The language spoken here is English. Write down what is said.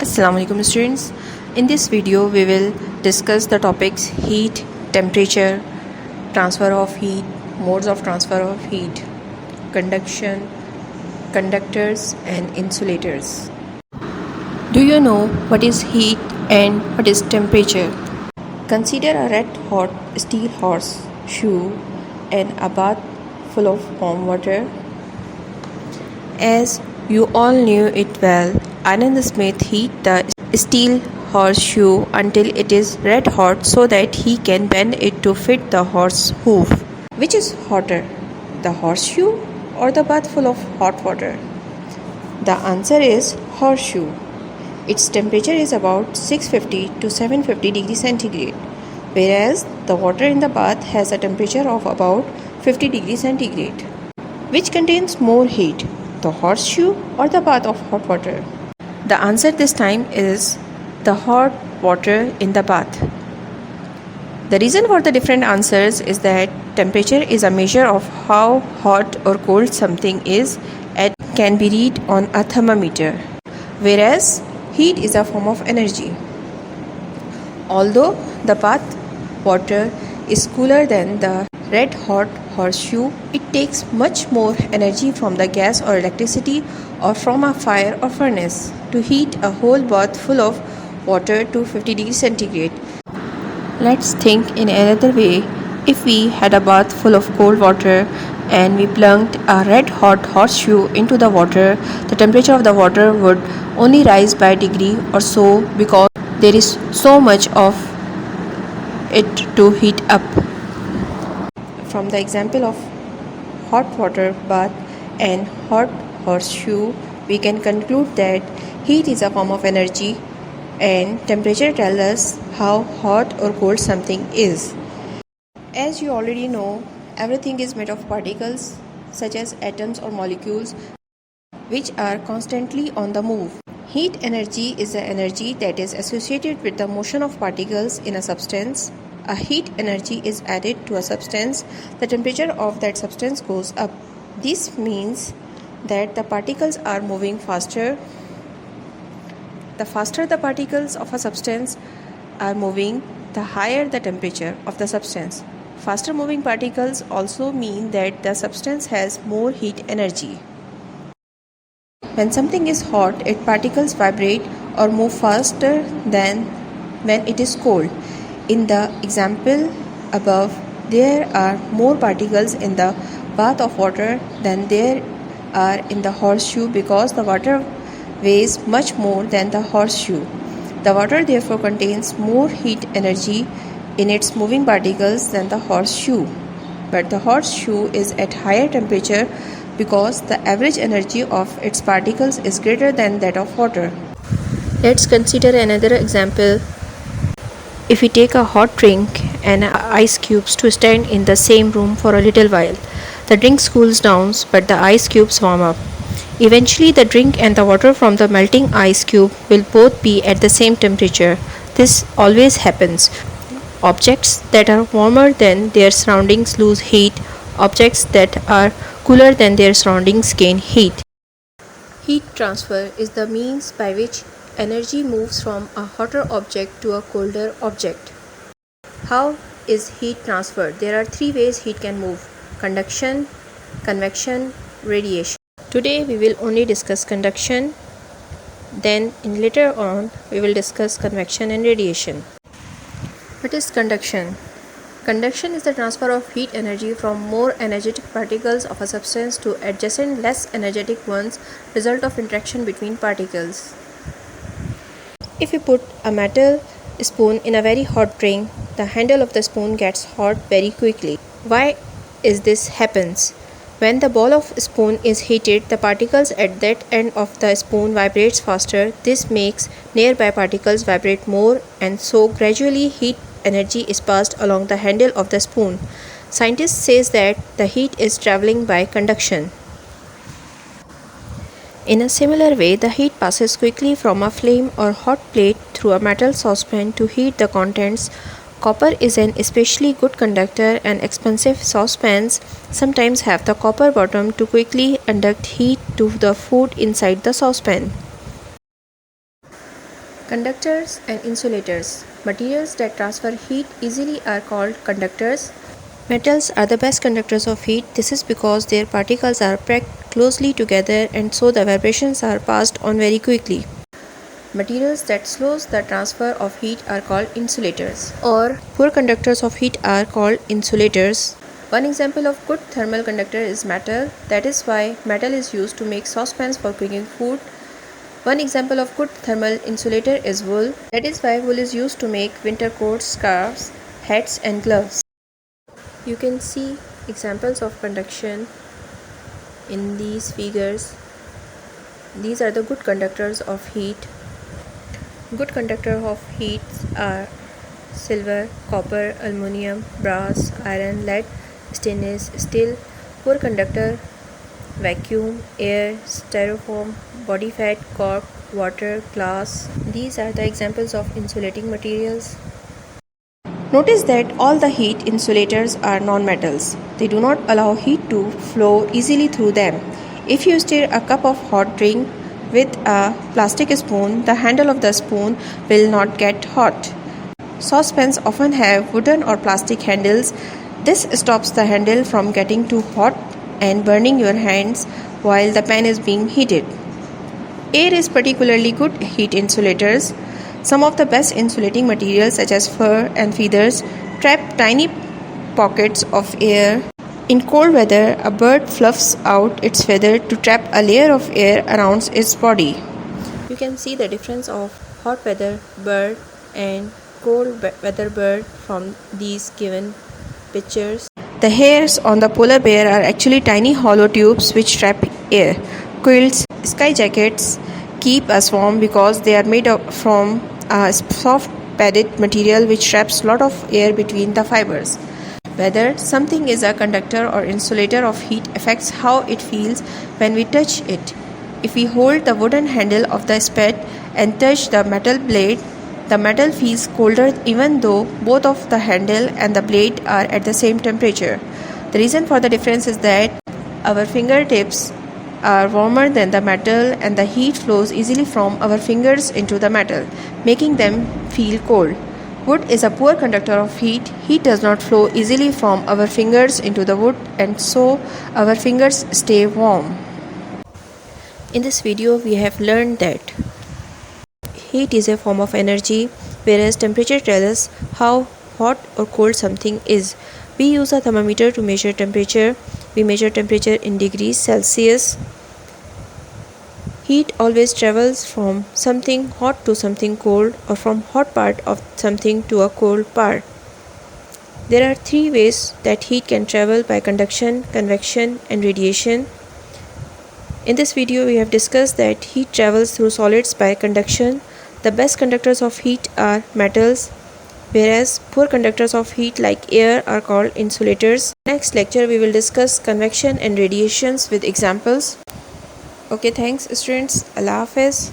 Assalamualaikum students. In this video we will discuss the topics heat, temperature, transfer of heat, modes of transfer of heat, conduction, conductors and insulators. Do you know what is heat and what is temperature? Consider a red hot steel horseshoe and a bath full of warm water. As you all knew it well, Anand Smith heat the steel horseshoe until it is red hot so that he can bend it to fit the horse hoof. Which is hotter, the horseshoe or the bath full of hot water? The answer is horseshoe. Its temperature is about 650 to 750 degrees centigrade, whereas the water in the bath has a temperature of about 50 degrees centigrade. Which contains more heat, the horseshoe or the bath of hot water? The answer this time is the hot water in the bath. The reason for the different answers is that temperature is a measure of how hot or cold something is and can be read on a thermometer, whereas heat is a form of energy. Although the bath water is cooler than the red hot horseshoe, it takes much more energy from the gas or electricity or from a fire or furnace to heat a whole bath full of water to 50 degrees centigrade. Let's think in another way. If we had a bath full of cold water and we plunked a red hot horseshoe into the water, the temperature of the water would only rise by a degree or so because there is so much of it to heat up. From the example of hot water bath and hot horseshoe, we can conclude that heat is a form of energy and temperature tells us how hot or cold something is. As you already know, everything is made of particles such as atoms or molecules which are constantly on the move. Heat energy is the energy that is associated with the motion of particles in a substance. A heat energy is added to a substance, the temperature of that substance goes up. This means that the particles are moving faster. The faster the particles of a substance are moving, the higher the temperature of the substance. Faster moving particles also mean that the substance has more heat energy. When something is hot, its particles vibrate or move faster than when it is cold. In the example above, there are more particles in the bath of water than there are in the horseshoe because the water weighs much more than the horseshoe. The water therefore contains more heat energy in its moving particles than the horseshoe. But the horseshoe is at higher temperature because the average energy of its particles is greater than that of water. Let's consider another example. If we take a hot drink and ice cubes to stand in the same room for a little while, the drink cools down but the ice cubes warm up. Eventually the drink and the water from the melting ice cube will both be at the same temperature. This always happens. Objects that are warmer than their surroundings lose heat. Objects that are cooler than their surroundings gain heat. Heat transfer is the means by which energy moves from a hotter object to a colder object. How is heat transferred? There are three ways heat can move: conduction, convection, radiation. Today we will only discuss conduction, then in later on we will discuss convection and radiation. What is conduction? Conduction is the transfer of heat energy from more energetic particles of a substance to adjacent less energetic ones, result of interaction between particles. If you put a metal spoon in a very hot drink, the handle of the spoon gets hot very quickly. Why is this happens? When the ball of spoon is heated, the particles at that end of the spoon vibrates faster. This makes nearby particles vibrate more, and so gradually heat energy is passed along the handle of the spoon. Scientists say that the heat is traveling by conduction. In a similar way, the heat passes quickly from a flame or hot plate through a metal saucepan to heat the contents. Copper is an especially good conductor, and expensive saucepans sometimes have the copper bottom to quickly conduct heat to the food inside the saucepan. Conductors and insulators. Materials that transfer heat easily are called conductors. Metals are the best conductors of heat. This is because their particles are packed closely together and so the vibrations are passed on very quickly. Materials that slows the transfer of heat are called insulators, or poor conductors of heat are called insulators. One example of good thermal conductor is metal. That is why metal is used to make saucepans for cooking food. One example of good thermal insulator is wool. That is why wool is used to make winter coats, scarves, hats and gloves. You can see examples of conduction in these figures. These are the good conductors of heat. Good conductor of heat are silver, copper, aluminum, brass, iron, lead, stainless steel. Poor conductor: vacuum, air, styrofoam, body fat, cork, water, glass. These are the examples of insulating materials. Notice that all the heat insulators are non-metals. They do not allow heat to flow easily through them. If you stir a cup of hot drink with a plastic spoon, the handle of the spoon will not get hot. Saucepans often have wooden or plastic handles. This stops the handle from getting too hot and burning your hands while the pan is being heated. Air is particularly good heat insulators. Some of the best insulating materials such as fur and feathers trap tiny pockets of air. In cold weather, a bird fluffs out its feather to trap a layer of air around its body. You can see the difference of hot weather bird and cold weather bird from these given pictures. The hairs on the polar bear are actually tiny hollow tubes which trap air. Quilts, sky jackets keep us warm because they are made from a soft padded material which traps lot of air between the fibers. Whether something is a conductor or insulator of heat affects how it feels when we touch it. If we hold the wooden handle of the spade and touch the metal blade, the metal feels colder even though both of the handle and the blade are at the same temperature. The reason for the difference is that our fingertips are warmer than the metal and the heat flows easily from our fingers into the metal, making them feel cold. Wood is a poor conductor of heat. Heat does not flow easily from our fingers into the wood and so our fingers stay warm. In this video, we have learned that heat is a form of energy, whereas temperature tells us how hot or cold something is. We use a thermometer to measure temperature. We measure temperature in degrees Celsius. Heat always travels from something hot to something cold or from hot part of something to a cold part. There are three ways that heat can travel: by conduction, convection and radiation. In this video, we have discussed that heat travels through solids by conduction. The best conductors of heat are metals, whereas poor conductors of heat like air are called insulators. Next lecture, we will discuss convection and radiations with examples. Okay, thanks students. Allah Hafiz.